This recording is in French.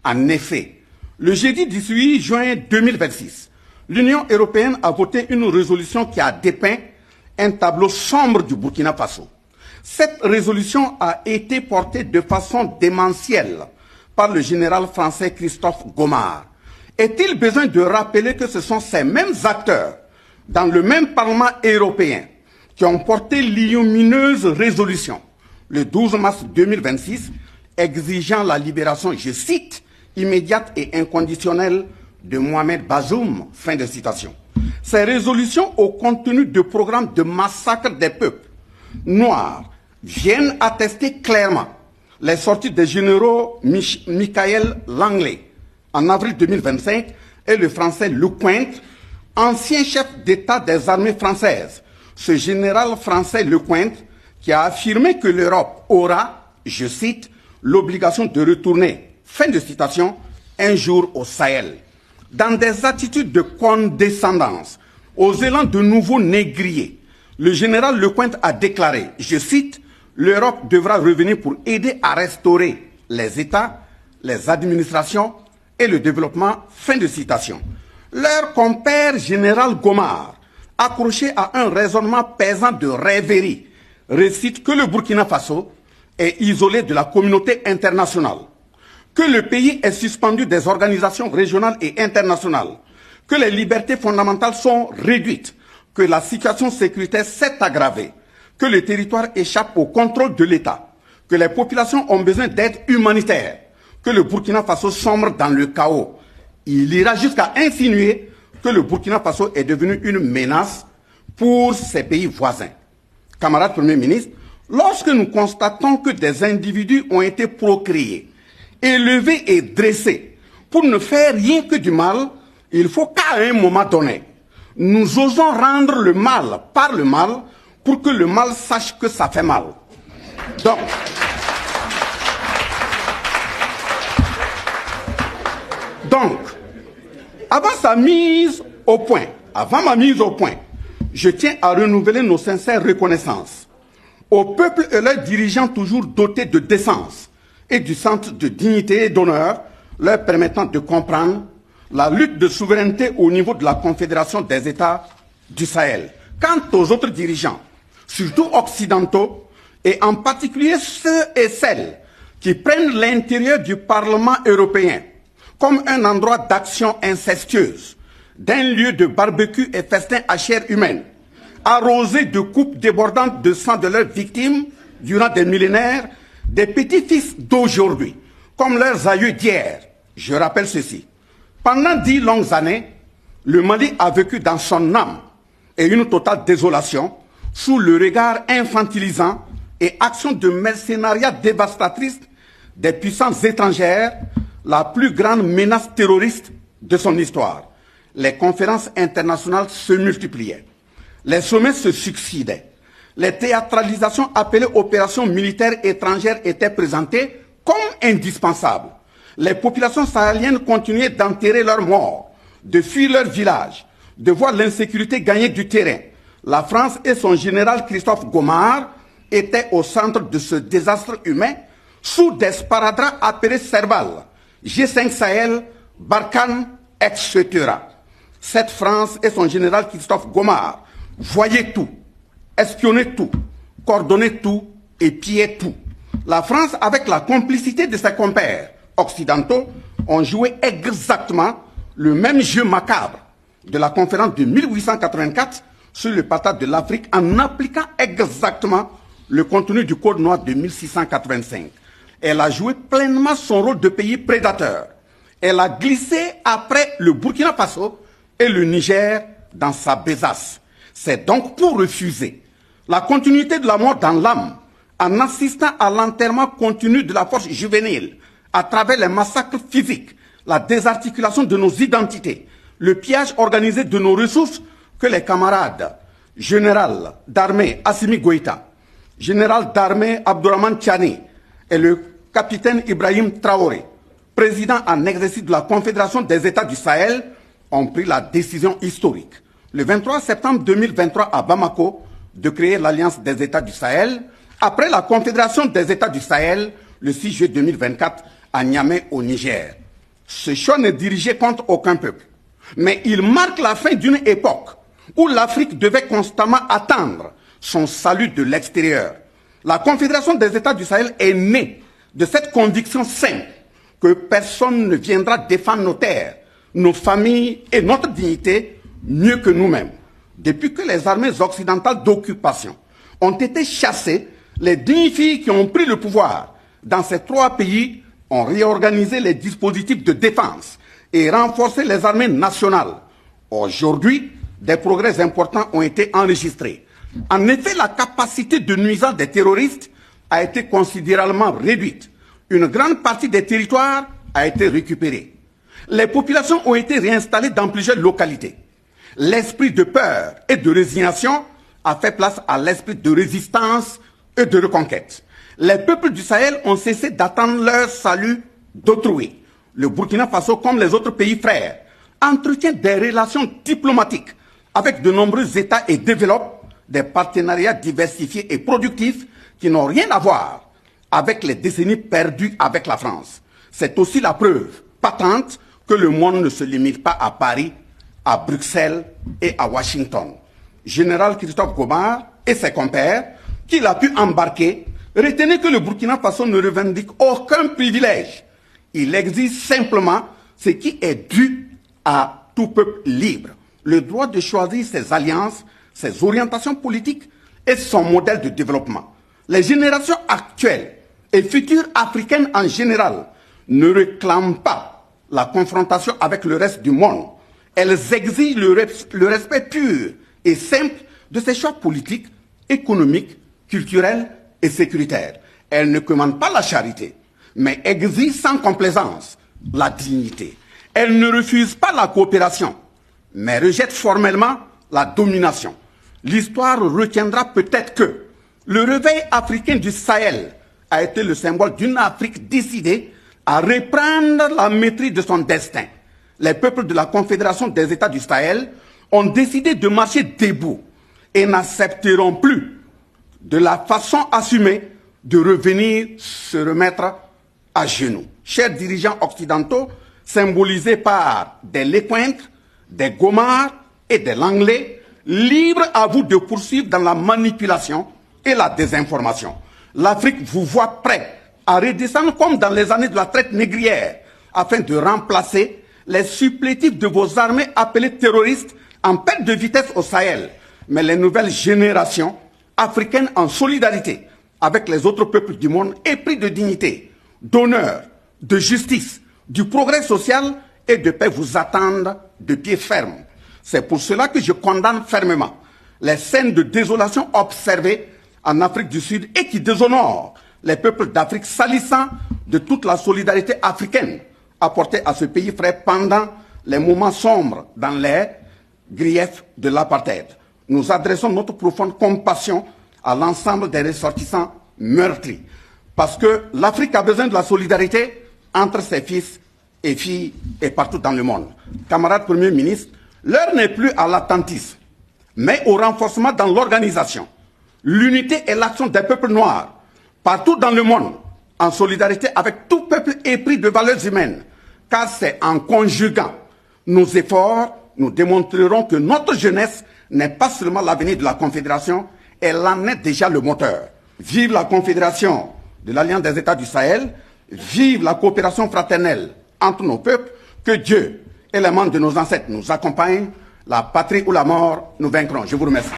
En effet, le jeudi 18 juin 2026, l'Union européenne a voté une résolution qui a dépeint un tableau sombre du Burkina Faso. Cette résolution a été portée de façon démentielle par le général français Christophe Gomard. Est-il besoin de rappeler que ce sont ces mêmes acteurs, dans le même Parlement européen, qui ont porté l'ignominieuse résolution le 12 mars 2026, exigeant la libération, je cite, immédiate et inconditionnelle de Mohamed Bazoum, fin de citation. Ces résolutions au contenu de programmes de massacre des peuples noirs viennent attester clairement les sorties des généraux Michael Langley en avril 2025 et le français Lecointre, ancien chef d'État des armées françaises. Ce général français Lecointre qui a affirmé que l'Europe aura, je cite, l'obligation de retourner, fin de citation, un jour au Sahel. Dans des attitudes de condescendance, aux élans de nouveaux négriers, le général Lecointre a déclaré, je cite, l'Europe devra revenir pour aider à restaurer les États, les administrations et le développement, fin de citation. Leur compère général Gomard, accroché à un raisonnement pesant de rêverie, récite que le Burkina Faso est isolé de la communauté internationale, que le pays est suspendu des organisations régionales et internationales, que les libertés fondamentales sont réduites, que la situation sécuritaire s'est aggravée, que le territoire échappe au contrôle de l'État, que les populations ont besoin d'aide humanitaire, que le Burkina Faso sombre dans le chaos. Il ira jusqu'à insinuer que le Burkina Faso est devenu une menace pour ses pays voisins. Camarade Premier ministre, lorsque nous constatons que des individus ont été procréés, élevés et dressés pour ne faire rien que du mal, il faut qu'à un moment donné, nous osons rendre le mal par le mal pour que le mal sache que ça fait mal. Donc, avant ma mise au point, je tiens à renouveler nos sincères reconnaissances aux peuples et leurs dirigeants toujours dotés de décence et du sens de dignité et d'honneur leur permettant de comprendre la lutte de souveraineté au niveau de la Confédération des États du Sahel. Quant aux autres dirigeants, surtout occidentaux, et en particulier ceux et celles qui prennent l'intérieur du Parlement européen comme un endroit d'action incestueuse, d'un lieu de barbecue et festin à chair humaine, arrosé de coupes débordantes de sang de leurs victimes durant des millénaires, des petits-fils d'aujourd'hui, comme leurs aïeux d'hier. Je rappelle ceci. Pendant 10 longues années, le Mali a vécu dans son âme et une totale désolation sous le regard infantilisant et action de mercenariat dévastatrice des puissances étrangères, la plus grande menace terroriste de son histoire. Les conférences internationales se multipliaient. Les sommets se succédaient. Les théâtralisations appelées opérations militaires étrangères étaient présentées comme indispensables. Les populations sahéliennes continuaient d'enterrer leurs morts, de fuir leurs villages, de voir l'insécurité gagner du terrain. La France et son général Christophe Gomard étaient au centre de ce désastre humain sous des sparadraps appelés Serval, G5 Sahel, Barkhane, etc. Cette France et son général Christophe Gomard voyaient tout, espionnaient tout, coordonnaient tout et pillaient tout. La France, avec la complicité de ses compères occidentaux, ont joué exactement le même jeu macabre de la conférence de 1884 sur le partage de l'Afrique en appliquant exactement le contenu du Code noir de 1685. Elle a joué pleinement son rôle de pays prédateur. Elle a glissé après le Burkina Faso et le Niger dans sa besace. C'est donc pour refuser la continuité de la mort dans l'âme en assistant à l'enterrement continu de la force juvénile à travers les massacres physiques, la désarticulation de nos identités, le pillage organisé de nos ressources que les camarades général d'armée Assimi Goïta, général d'armée Abdourahmane Tiani et le capitaine Ibrahim Traoré, président en exercice de la Confédération des États du Sahel, ont pris la décision historique, le 23 septembre 2023 à Bamako, de créer l'Alliance des États du Sahel, après la Confédération des États du Sahel, le 6 juillet 2024 à Niamey au Niger. Ce choix n'est dirigé contre aucun peuple, mais il marque la fin d'une époque où l'Afrique devait constamment attendre son salut de l'extérieur. La Confédération des États du Sahel est née de cette conviction simple que personne ne viendra défendre nos terres, nos familles et notre dignité mieux que nous-mêmes. Depuis que les armées occidentales d'occupation ont été chassées, les dignifiés qui ont pris le pouvoir dans ces 3 pays ont réorganisé les dispositifs de défense et renforcé les armées nationales. Aujourd'hui, des progrès importants ont été enregistrés. En effet, la capacité de nuisance des terroristes a été considérablement réduite. Une grande partie des territoires a été récupérée. Les populations ont été réinstallées dans plusieurs localités. L'esprit de peur et de résignation a fait place à l'esprit de résistance et de reconquête. Les peuples du Sahel ont cessé d'attendre leur salut d'autrui. Le Burkina Faso, comme les autres pays frères, entretient des relations diplomatiques avec de nombreux États et développe des partenariats diversifiés et productifs qui n'ont rien à voir avec les décennies perdues avec la France. C'est aussi la preuve patente que le monde ne se limite pas à Paris, à Bruxelles et à Washington. Général Christophe Gomar et ses compères, qu'il a pu embarquer, retenez que le Burkina Faso ne revendique aucun privilège. Il exige simplement ce qui est dû à tout peuple libre. Le droit de choisir ses alliances, ses orientations politiques et son modèle de développement. Les générations actuelles et futures africaines en général ne réclament pas la confrontation avec le reste du monde. Elles exigent le respect pur et simple de ses choix politiques, économiques, culturels et sécuritaires. Elles ne commandent pas la charité, mais exigent sans complaisance la dignité. Elles ne refusent pas la coopération, mais rejettent formellement la domination. L'histoire retiendra peut-être que le réveil africain du Sahel a été le symbole d'une Afrique décidée à reprendre la maîtrise de son destin. Les peuples de la Confédération des États du Sahel ont décidé de marcher debout et n'accepteront plus de la façon assumée de revenir se remettre à genoux. Chers dirigeants occidentaux, symbolisés par des Lecointre, des Gomar et des Langlais, libre à vous de poursuivre dans la manipulation et la désinformation. L'Afrique vous voit prêt à redescendre comme dans les années de la traite négrière afin de remplacer les supplétifs de vos armées appelées terroristes en perte de vitesse au Sahel. Mais les nouvelles générations africaines en solidarité avec les autres peuples du monde épris de dignité, d'honneur, de justice, du progrès social et de paix vous attendent de pied ferme. C'est pour cela que je condamne fermement les scènes de désolation observées en Afrique du Sud et qui déshonorent les peuples d'Afrique, salissant de toute la solidarité africaine apportée à ce pays frère pendant les moments sombres dans les griefs de l'apartheid. Nous adressons notre profonde compassion à l'ensemble des ressortissants meurtris, parce que l'Afrique a besoin de la solidarité entre ses fils et filles et partout dans le monde. Camarades Premier ministre, l'heure n'est plus à l'attentisme, mais au renforcement dans l'organisation, l'unité et l'action des peuples noirs, partout dans le monde, en solidarité avec tout peuple épris de valeurs humaines, car c'est en conjuguant nos efforts, nous démontrerons que notre jeunesse n'est pas seulement l'avenir de la Confédération, elle en est déjà le moteur. Vive la Confédération de l'Alliance des États du Sahel, vive la coopération fraternelle entre nos peuples, que Dieu et les membres de nos ancêtres nous accompagnent, la patrie ou la mort, nous vaincrons. Je vous remercie.